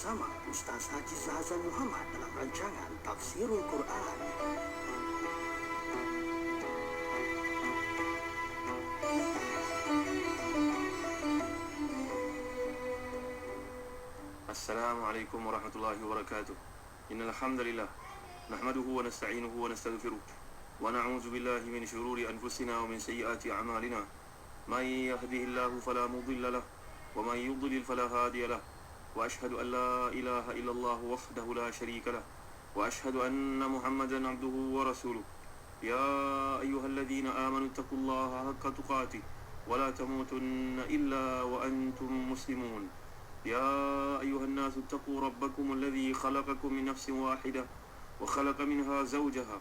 bersama Ustaz Haji Zahazan Muhammad dalam rancangan Tafsirul Quran. Assalamualaikum warahmatullahi wabarakatuh. Innal hamdalillah nahmaduhu wa nasta'inuhu wa nastaghfiruh wa na'udzu billahi min shururi anfusina wa min sayyiati a'malina. May yahdihillahu fala mudilla lahu wa may yudlil fala hadiya lahu. Wa ashhadu an la ilaha illallah wahdahu la syarika lahu wa ashhadu anna Muhammadan 'abduhu wa rasuluh. Ya ayyuhalladzina amanu taqullaha haqqa tuqatih wa la tamutunna illa wa antum muslimun. يا أيها الناس اتقوا ربكم الذي خلقكم من نفس واحدة وخلق منها زوجها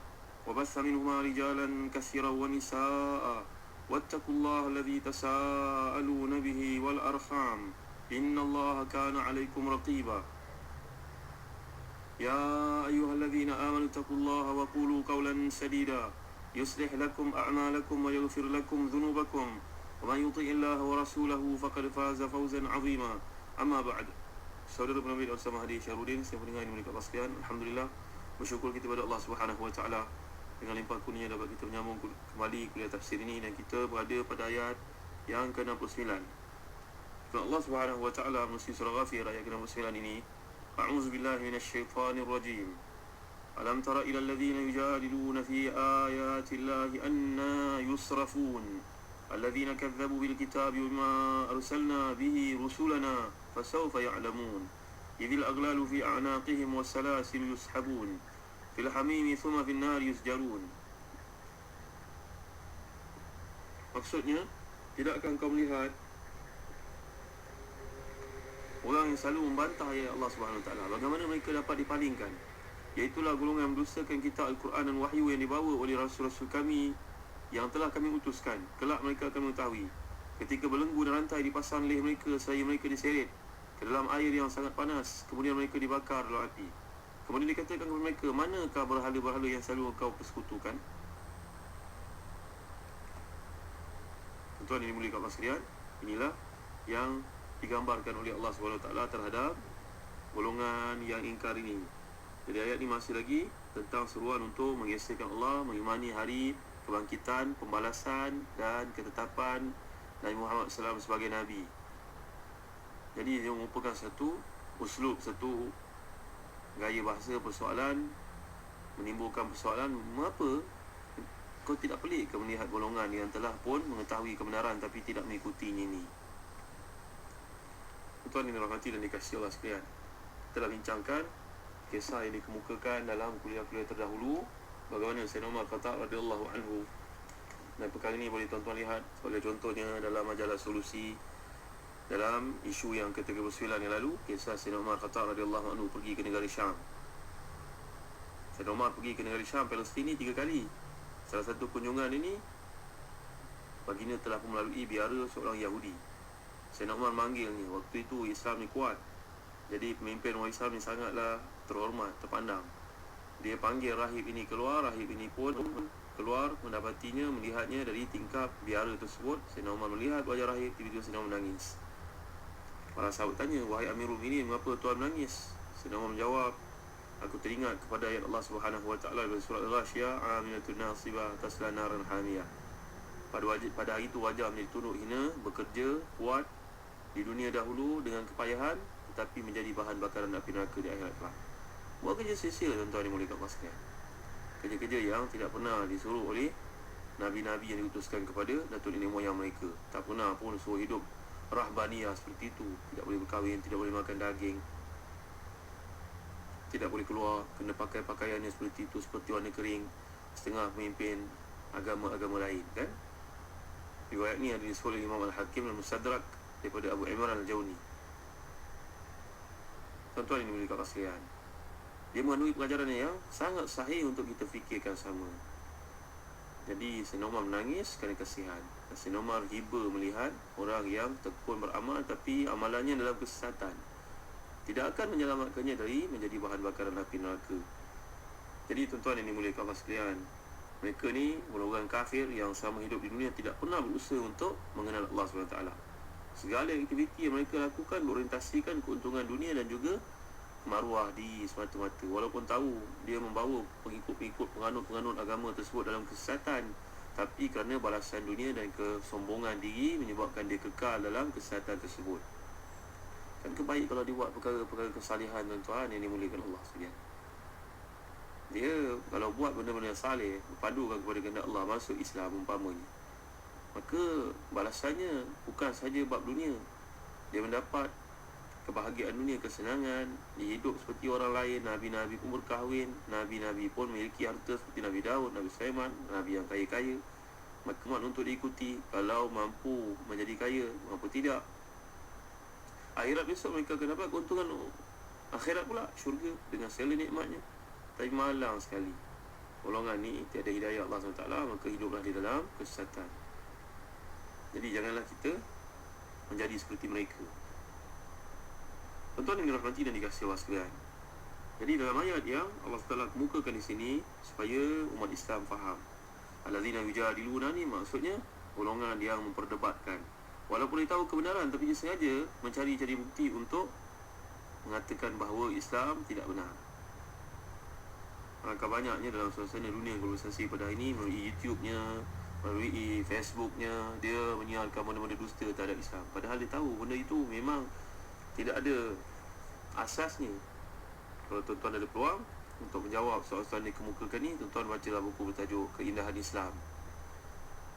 وبث منهما رجالا كثيرا ونساء واتقوا الله الذي تساءلون به والأرحام إن الله كان عليكم رقيبا يا أيها الذين آمنوا اتقوا الله وقولوا قولا سديدا يصلح لكم أعمالكم ويغفر لكم ذنوبكم ومن يطع الله ورسوله فقد فاز فوزا عظيما. Amma ba'd. Saudara penerbit Al-Samah Hadi Syarudin, saya pendengar yang mulia Allah sekalian, alhamdulillah, bersyukur kita pada Allah Subhanahu wa taala dengan limpah kurnia dapat kita menyambung kembali kuliah tafsir ini, dan kita berada pada ayat yang ke-69. Allah Subhanahu wa taala melalui surah Ghafir ayat ke-69 ini, A'udzu billahi minasyaitonir rajim. Alam tara ila alladhina yujadiluna fi ayati Allahi anna yusrafun alladhina kadzabu bil kitabi wama arsalna bihi rusulana fasawfa ya'lamun idhil aghlalu fi a'naqihim wassalasil yushabun fil hamimi thumma fin nar yusjarun. Maksudnya, tidakkah kau melihat orang yang selalu membantah ayat Allah Subhanahu Wa Taala, bagaimana mereka dapat dipalingkan? Iaitulah golongan yang mendustakan kitab Al-Quran dan wahyu yang dibawa oleh rasul-rasul kami yang telah kami utuskan. Kelak mereka akan mengetahui ketika belenggu dan rantai dipasang leher mereka seraya mereka diseret ke dalam air yang sangat panas, kemudian mereka dibakar dalam api. Kemudian dikatakan kepada mereka, manakah berhala-berhala yang selalu kau persekutukan? Tuan-tuan yang dimuliakan Allah sekalian, inilah yang digambarkan oleh Allah SWT terhadap golongan yang ingkar ini. Jadi ayat ini masih lagi tentang seruan untuk mengesahkan Allah, mengimani hari kebangkitan, pembalasan dan ketetapan Nabi Muhammad SAW sebagai Nabi. Jadi dia merupakan satu uslub, satu gaya bahasa persoalan, menimbulkan persoalan, mengapa kau tidak pelik ke melihat golongan yang telah pun mengetahui kebenaran tapi tidak mengikutinya ini? Tuan yang dirahmati dan dikasihi Allah sekalian, kita telah bincangkan kisah yang dikemukakan dalam kuliah-kuliah terdahulu, bagaimana Sayyidina Umar Khattab radhiyallahu anhu. Dan perkara ini boleh tuan-tuan lihat sebagai contohnya dalam majalah Solusi, dalam isu yang ke-39 yang lalu, kisah Sayyidina Umar Khattab radhiyallahu anhu pergi ke negara Syam. Sayyidina Umar pergi ke negara Syam, Palestin ni 3 kali. Salah satu kunjungan ini, baginda telah melalui biara seorang Yahudi. Sayyidina Umar manggil ni, waktu itu Islam ni kuat, jadi pemimpin orang Islam ni sangatlah terhormat, terpandang. Dia panggil rahib ini keluar, rahib ini pun keluar, mendapatinya, melihatnya dari tingkap biara tersebut. Sayyidina Umar melihat wajah rahib, tiba-tiba Sayyidina Umar menangis. Para sahabat tanya, wahai Amirul Mukminin, mengapa tuan menangis? Sayyidina Umar menjawab, aku teringat kepada ayat Allah Subhanahu Wa Taala dalam surah Al-Ghashiyah, aminatun nasibah tasla naran hamiyah. Pada hari itu wajah menjadi tunduk hina, bekerja kuat di dunia dahulu dengan kepayahan, tetapi menjadi bahan bakaran api neraka di akhirat kelak. Buat kerja sia-sia, tuan-tuan yang mulia Allah sekalian. Kerja-kerja yang tidak pernah disuruh oleh Nabi-Nabi yang diutuskan kepada datuk nenek moyang mereka. Tak pernah pun suruh hidup rahbaniyah seperti itu. Tidak boleh berkahwin, tidak boleh makan daging, tidak boleh keluar, kena pakai pakaian yang seperti itu, seperti warna kering, setengah pemimpin agama-agama lain, kan? Riwayat ni ada disebut oleh Imam Al-Hakim dan Mustadrak daripada Abu Imran Al-Jawni. Tuan-tuan yang dimiliki sekalian, dia mengandungi pelajaran yang sangat sahih untuk kita fikirkan sama. Jadi Sayyidina Umar menangis kerana kasihan. Sayyidina Umar hiba melihat orang yang tekun beramal tapi amalannya dalam kesesatan, tidak akan menyelamatkannya dari menjadi bahan bakaran api neraka. Jadi tuan-tuan yang dimuliakan Allah sekalian, mereka ni golongan kafir yang selama hidup di dunia tidak pernah berusaha untuk mengenal Allah SWT. Segala aktiviti yang mereka lakukan berorientasikan keuntungan dunia dan juga maruah diri semata-mata, walaupun tahu dia membawa pengikut-pengikut penganut-penganut agama tersebut dalam kesesatan, tapi kerana balasan dunia dan kesombongan diri menyebabkan dia kekal dalam kesesatan tersebut. Kan kebaik kalau dia buat perkara-perkara kesalihan, tuan-tuan yang dimuliakan Allah sekalian. Dia kalau buat benda-benda salih, berpadukan kepada kehendak Allah, masuk Islam umpamanya, maka balasannya bukan sahaja bab dunia. Dia mendapat kebahagiaan dunia, kesenangan, dia hidup seperti orang lain. Nabi-Nabi pun berkahwin, Nabi-Nabi pun memiliki harta seperti Nabi Daud, Nabi Sulaiman, Nabi yang kaya-kaya. Maka untuk diikuti kalau mampu menjadi kaya, mampu tidak. Akhirat besok mereka akan dapat keuntungan akhirat pula, syurga dengan segala nikmatnya. Tapi malang sekali golongan ni tiada hidayah Allah SWT, maka hiduplah di dalam kesesatan. Jadi janganlah kita menjadi seperti mereka. Tuan-tuan yang dirahmati dan dikasihi Allah sekalian. Jadi dalam ayat yang Allah SWT kemukakan di sini supaya umat Islam faham, allazina yujadiluna ni maksudnya golongan yang memperdebatkan, walaupun dia tahu kebenaran tapi dia sengaja mencari-cari bukti untuk mengatakan bahawa Islam tidak benar. Alangkah banyaknya dalam suasana dunia globalisasi pada hari ini, melalui YouTube-nya, melalui Facebook-nya, dia menyiarkan benda-benda dusta terhadap Islam, padahal dia tahu benda itu memang tidak ada asasnya. Kalau tuan-tuan ada peluang untuk menjawab soalan-soalan yang dikemukakan ni, tuan-tuan bacalah buku bertajuk Keindahan Islam.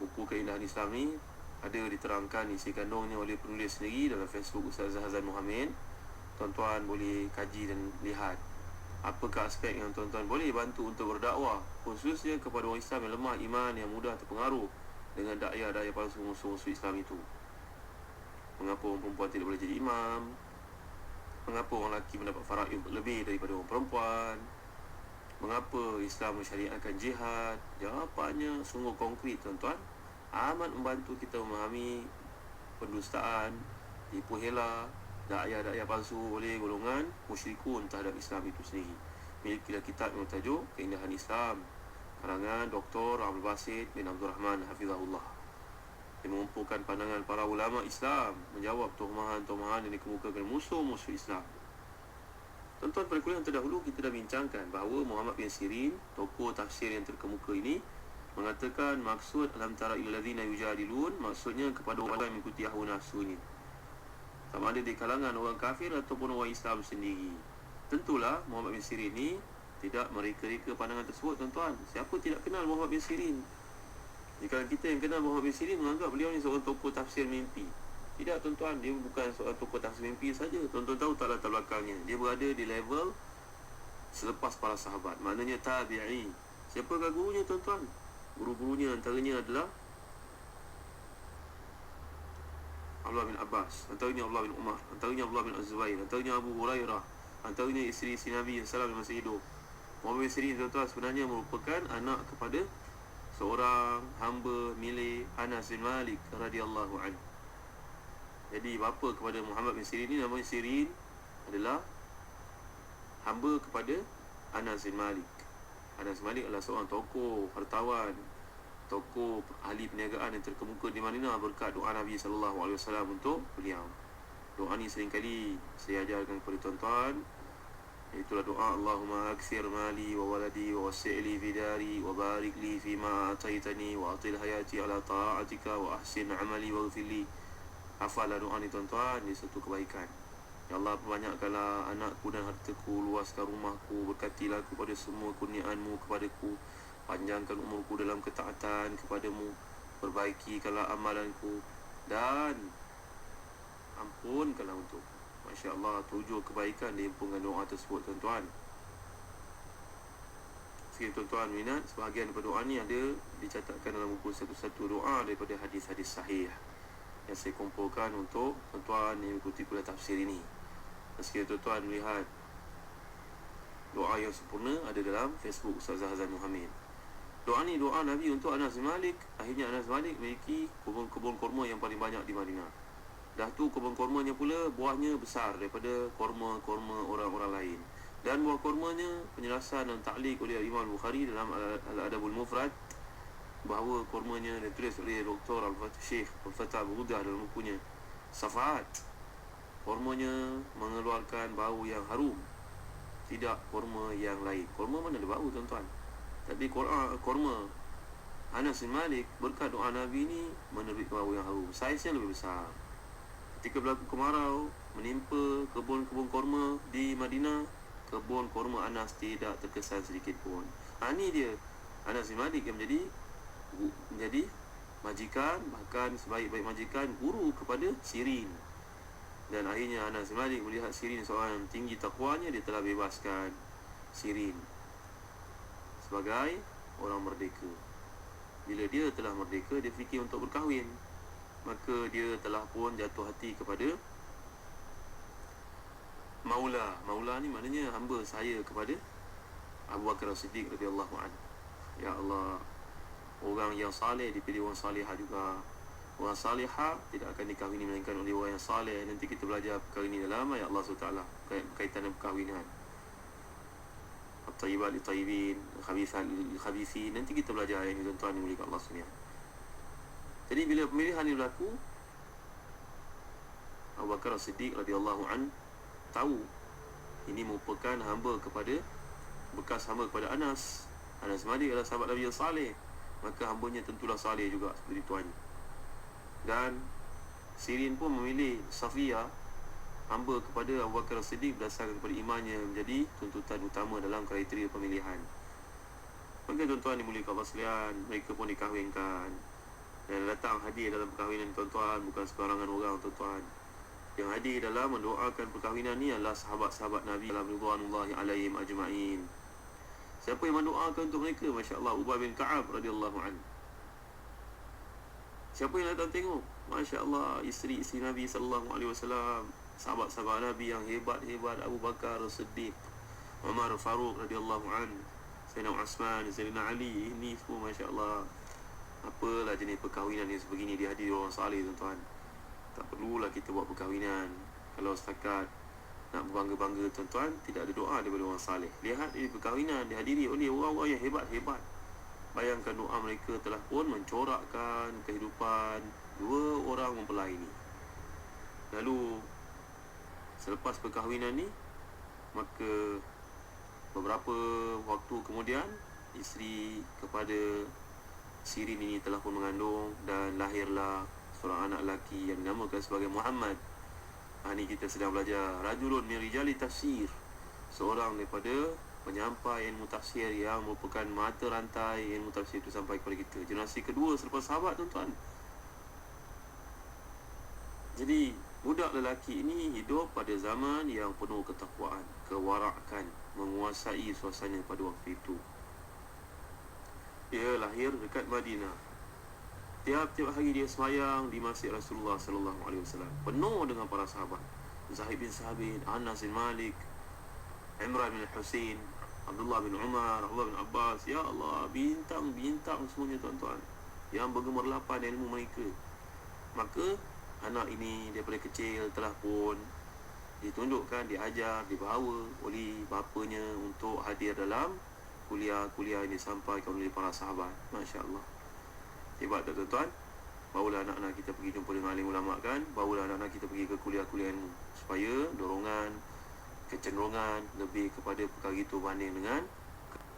Buku Keindahan Islam ni ada diterangkan isi kandungnya oleh penulis sendiri dalam Facebook Ustaz Zahazan Muhammad. Tuan-tuan boleh kaji dan lihat apakah aspek yang tuan-tuan boleh bantu untuk berdakwah, khususnya kepada orang Islam yang lemah iman, yang mudah terpengaruh dengan dakwah-dakwah palsu musuh-musuh Islam itu. Mengapa orang perempuan tidak boleh jadi imam? Mengapa orang lelaki mendapat faraid lebih daripada orang perempuan? Mengapa Islam mensyariatkan jihad? Jawapannya sungguh konkret, tuan-tuan. Amat membantu kita memahami pendustaan, tipu hela, dakwah-dakwah palsu oleh golongan musyrikun terhadap Islam itu sendiri. Milikilah kitab yang bertajuk Keindahan Islam, karangan Dr. Abdul Basit bin Abdul Rahman Hafizahullah. Dia mengumpulkan pandangan para ulama Islam menjawab tuhuman-tuhuman yang dikemukakan musuh-musuh Islam. Tuan-tuan, pada kuliah yang terdahulu kita dah bincangkan bahawa Muhammad bin Sirin, tokoh tafsir yang terkemuka ini, mengatakan maksud alam tara ilal ladzina yujadilun, maksudnya kepada orang yang mengikuti hawa nafsu ini, sama ada di kalangan orang kafir ataupun orang Islam sendiri. Tentulah Muhammad bin Sirin ni tidak mereka-reka pandangan tersebut, tuan-tuan. Siapa tidak kenal Muhammad bin Sirin? Jika kita yang kenal Muhammad bin Sirin menganggap beliau ni seorang tokoh tafsir mimpi. Tidak, tuan-tuan, dia bukan seorang tokoh tafsir mimpi saja. Tuan-tuan tahu tak latar belakangnya? Dia berada di level selepas para sahabat, maknanya tabi'i. Siapakah gurunya, tuan-tuan? Guru-gurunya antaranya adalah Abdullah bin Abbas, antaranya Abdullah bin Umar, antaranya Abdullah bin Az-Zubair, antaranya Abu Hurairah, antaranya isteri-isteri Nabi SAW yang masih hidup. Muhammad bin Sirin, tuan-tuan, sebenarnya merupakan anak kepada seorang hamba milik Anas bin Malik radhiyallahu anhu. Jadi bapa kepada Muhammad bin Sirin ni, namanya Sirin, adalah hamba kepada Anas bin Malik. Anas bin Malik adalah seorang tokoh hartawan, tokoh ahli perniagaan yang terkemuka di Madinah berkat doa Nabi SAW untuk beliau. Doa ni seringkali saya ajarkan kepada tuan-tuan. Itulah doa, Allahumma akthir mali wa waladi wa wasi'li fi dari wa barik li fima ataitani wa atil hayati ala ta'atika wa ahsin amali wa ghfirli. Hafallah doa ni, tuan-tuan, ini satu kebaikan. Ya Allah, perbanyakkanlah anakku dan hartaku, luaskan rumahku, berkatilah aku pada semua kurniaanmu kepadaku, panjangkan umurku dalam ketaatan kepadamu, perbaikikanlah amalanku, dan ampunkanlah untukku. Masya Allah, 7 kebaikan diimpunkan doa tersebut, tuan-tuan. Sekiranya tuan-tuan minat, sebahagian daripada doa ni ada dicatatkan dalam buku satu-satu doa daripada hadis-hadis sahih yang saya kumpulkan untuk tuan-tuan yang mengikuti kuliah tafsir ini. Sekiranya tuan-tuan melihat doa yang sempurna ada dalam Facebook Ustaz Zahazan Muhammad. Doa ni doa Nabi untuk Anas bin Malik. Akhirnya Anas bin Malik memiliki kebun kurma yang paling banyak di Madinah. Dah tu kebun kurmanya pula buahnya besar daripada kurma-kurma orang-orang lain. Dan buah kurmanya, penjelasan dan ta'liq oleh Imam Bukhari dalam Al-Adabul Mufrad, bahawa kurmanya ditulis oleh Dr. Syekh Al-Fatah Buddha dalam bukunya Safaat. Kurmanya mengeluarkan bau yang harum tidak kurma yang lain. Kurma mana ada bau tuan-tuan, tapi kurma Anas bin Malik berkat doa Nabi ni menerbit bau yang harum. Saiznya lebih besar. Ketika berlaku kemarau menimpa kebun-kebun kurma di Madinah, kebun kurma Anas tidak terkesan sedikit pun. Ini dia Anas bin Malik yang menjadi majikan, bahkan sebaik-baik majikan, guru kepada Sirin. Dan akhirnya Anas bin Malik melihat Sirin seorang yang tinggi takwanya, dia telah bebaskan Sirin sebagai orang merdeka. Bila dia telah merdeka, dia fikir untuk berkahwin. Maka dia telah pun jatuh hati kepada Maula. Maula ni maknanya hamba saya kepada Abu Bakar As-Siddiq radhiyallahu anhu. Ya Allah, orang yang saleh dipilih orang salihah juga. Orang salihah tidak akan dikahwini melainkan oleh orang yang saleh. Nanti kita belajar perkara ini dalam ayat Allah SWT berkaitan dengan perkahwinan. At-tayyibat li-tayyibin, khabithat li-khabithin. Nanti kita belajar ayat ini tuan-tuan yang mulia Allah SWT. Jadi bila pemilihan ini berlaku, Abu Bakar As-Siddiq radhiyallahu anhu tahu ini merupakan bekas hamba kepada Anas. Anas Malik adalah sahabat Nabi yang saleh, maka hambanya tentulah saleh juga seperti tuannya. Dan Sirin pun memilih Safiyah, hamba kepada Abu Bakar As-Siddiq berdasarkan kepada imannya menjadi tuntutan utama dalam kriteria pemilihan. Maka tuan-tuan dimuliakan Allah sekalian, mereka pun dikahwinkan. Dan datang hadir dalam perkahwinan tuan-tuan bukan sembarangan orang tuan-tuan. Yang hadir dalam mendoakan perkahwinan ni adalah sahabat-sahabat Nabi dalam ridwanullahi alaihim ajma'in. Siapa yang mendoakan untuk mereka? Masya-Allah, Ubay bin Ka'ab radhiyallahu anhu. Siapa yang datang tengok? Masya-Allah, isteri-isteri Nabi sallallahu alaihi wasallam, sahabat-sahabat Nabi yang hebat-hebat, Abu Bakar As-Siddiq, Umar Faruq radhiyallahu anhu, Sayyidina Uthman, Sayyidina Ali. Ini semua masya-Allah. Apalah jenis perkahwinan yang sebegini dihadiri orang saleh tuan-tuan. Tak perlulah kita buat perkahwinan. Kalau setakat nak berbangga-bangga tuan-tuan, tidak ada doa daripada orang saleh. Lihat ini perkahwinan dihadiri oleh orang-orang yang hebat-hebat. Bayangkan doa mereka telah pun mencorakkan kehidupan dua orang mempelai ini. Lalu selepas perkahwinan ni, maka beberapa waktu kemudian isteri kepada Sirin ini telah pun mengandung dan lahirlah seorang anak lelaki yang dinamakan sebagai Muhammad. Ini kita sedang belajar rajulun min rijali tafsir, seorang daripada penyampai ilmu tafsir yang merupakan mata rantai ilmu tafsir itu sampai kepada kita. Generasi kedua selepas sahabat tuan-tuan. Jadi budak lelaki ini hidup pada zaman yang penuh ketakwaan, kewarakan menguasai suasana pada waktu itu. Dia lahir dekat Madinah. Tiap-tiap hari dia semayang di Masjid Rasulullah sallallahu alaihi wasallam, penuh dengan para sahabat. Zaid bin Sabit, Anas bin Malik, Imran bin Husain, Abdullah bin Umar, Abdullah bin Abbas. Ya Allah, bintang-bintang semuanya tuan-tuan yang bergemerlapan ilmu mereka. Maka anak ini daripada kecil telah pun ditunjukkan, diajar, dibawa oleh bapanya untuk hadir dalam kuliah-kuliah ini disampaikan oleh para sahabat. Masya Allah, hebat tak tuan-tuan? Bawalah anak-anak kita pergi jumpa dengan alim ulama kan, bawalah anak-anak kita pergi ke kuliah-kuliah ilmu, supaya dorongan, kecenderungan lebih kepada perkara itu banding dengan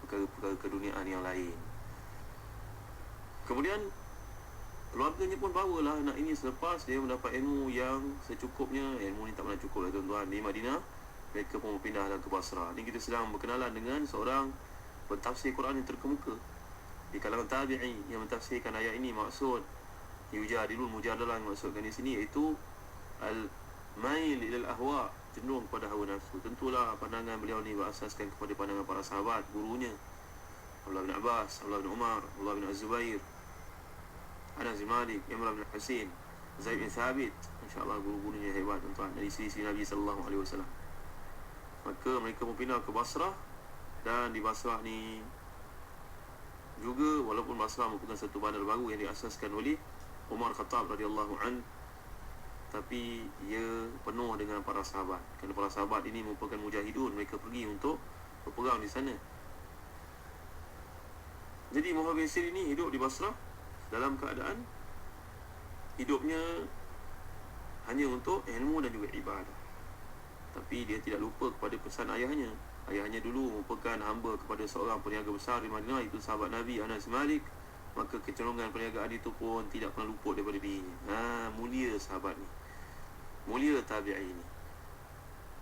perkara-perkara keduniaan yang lain. Kemudian keluarganya pun bawalah anak ini selepas dia mendapat ilmu yang secukupnya. Ilmu ni tak pernah cukup lah tuan-tuan. Di Madinah mereka pun berpindah ke Basrah. Ni kita sedang berkenalan dengan seorang pentafsir Quran yang terkemuka di kalangan tabi'i yang mentafsirkan ayat ini. Maksud yujadilul mujadalah yang maksudkan di sini iaitu al-mail ilal ahwa, cenderung kepada hawa nafsu. Tentulah pandangan beliau ni berasaskan kepada pandangan para sahabat, gurunya Abdullah bin Abbas, Abdullah bin Umar, Abdullah bin Az-Zubair, Anas bin Malik, Imran bin Husain, Zaid bin Thabit. Masya-Allah, guru-gurunya hebat tuan-tuan dari sisi Nabi sallallahu alaihi wasallam. Maka mereka pun pindah ke Basrah. Dan di Basrah ni juga, walaupun Basrah merupakan satu bandar baru yang diasaskan oleh Umar Khattab radhiyallahu an, tapi ia penuh dengan para sahabat. Kerana para sahabat ini merupakan mujahidun, mereka pergi untuk berperang di sana. Jadi Muhammad bin Sirin ini hidup di Basrah dalam keadaan hidupnya hanya untuk ilmu dan juga ibadah. Tapi dia tidak lupa kepada pesan ayahnya. Ayahnya dulu merupakan hamba kepada seorang peniaga besar di Madinah, itu sahabat Nabi Anas bin Malik. Maka kecenderungan perniagaan itu pun tidak pernah luput daripada dirinya. Mulia sahabat ni, mulia tabi'i ni.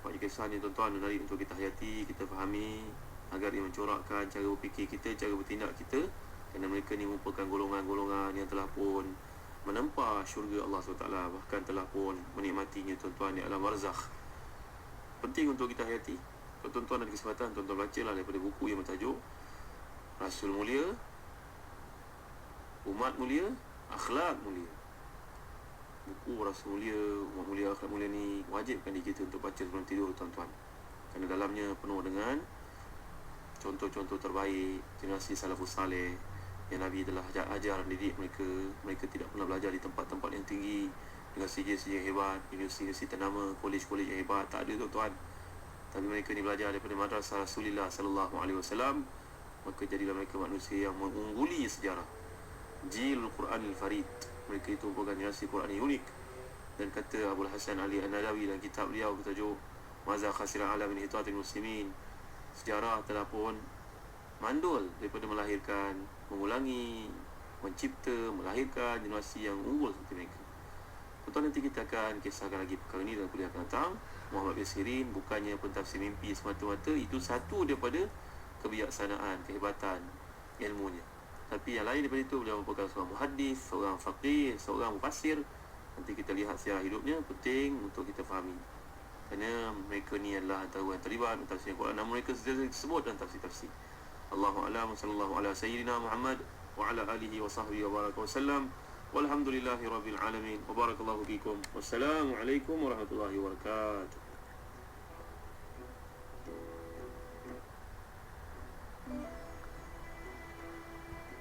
Banyak kisah ni tuan-tuan menarik untuk kita hayati, kita fahami, agar ia mencorakkan cara berfikir kita, cara bertindak kita. Kerana mereka ni merupakan golongan-golongan yang telah pun menempa syurga Allah SWT, bahkan telah pun menikmatinya tuan-tuan di alam barzakh. Penting untuk kita hayati. Kalau tuan-tuan ada kesempatan, tuan-tuan bacalah daripada buku yang bertajuk Rasul Mulia, Umat Mulia, Akhlak Mulia. Buku Rasul Mulia, Umat Mulia, Akhlak Mulia ni wajibkan diri kita untuk baca sebelum tidur tuan-tuan. Kerana dalamnya penuh dengan contoh-contoh terbaik generasi salafus saleh yang Nabi telah ajar didik mereka. Mereka tidak pernah belajar di tempat-tempat yang tinggi dengan sijil-sijil yang hebat, universiti ternama, kolej-kolej yang hebat. Tak ada tuan-tuan. Tapi mereka ni belajar daripada madrasah Rasulullah sallallahu alaihi wasallam. Maka jadilah mereka manusia yang mengungguli sejarah. Jilul Quranil Farid. Mereka itu merupakan generasi Quran yang unik. Dan kata Abul Hasan Ali An-Nadawi dalam kitab beliau bertajuk Maza Khasiran Alam min Hitatil Muslimin, sejarah telah pun mandul daripada melahirkan, mengulangi, mencipta, melahirkan generasi yang unggul seperti mereka. Tuan-tuan, nanti kita akan kisahkan lagi perkara ini dalam kuliah akan datang. Muhammad bin Sirin bukannya pentafsir mimpi semata-mata, itu satu daripada kebijaksanaan, kehebatan ilmunya. Tapi yang lain daripada itu, beliau merupakan seorang muhaddis, seorang faqih, seorang mufassir. Nanti kita lihat sejarah hidupnya, penting untuk kita fahami. Kerana mereka ni adalah antara yang terlibat dalam tafsir Al-Quran. Nama mereka disebut dalam tafsir-tafsir. Allahu a'lam, sallallahu ala sayyidina Muhammad wa ala alihi wa sahbihi wa baraka wa sallam. Walhamdulillahi rabbil alamin. Wa barakallahu fikum. Wassalamualaikum warahmatullahi wabarakatuh.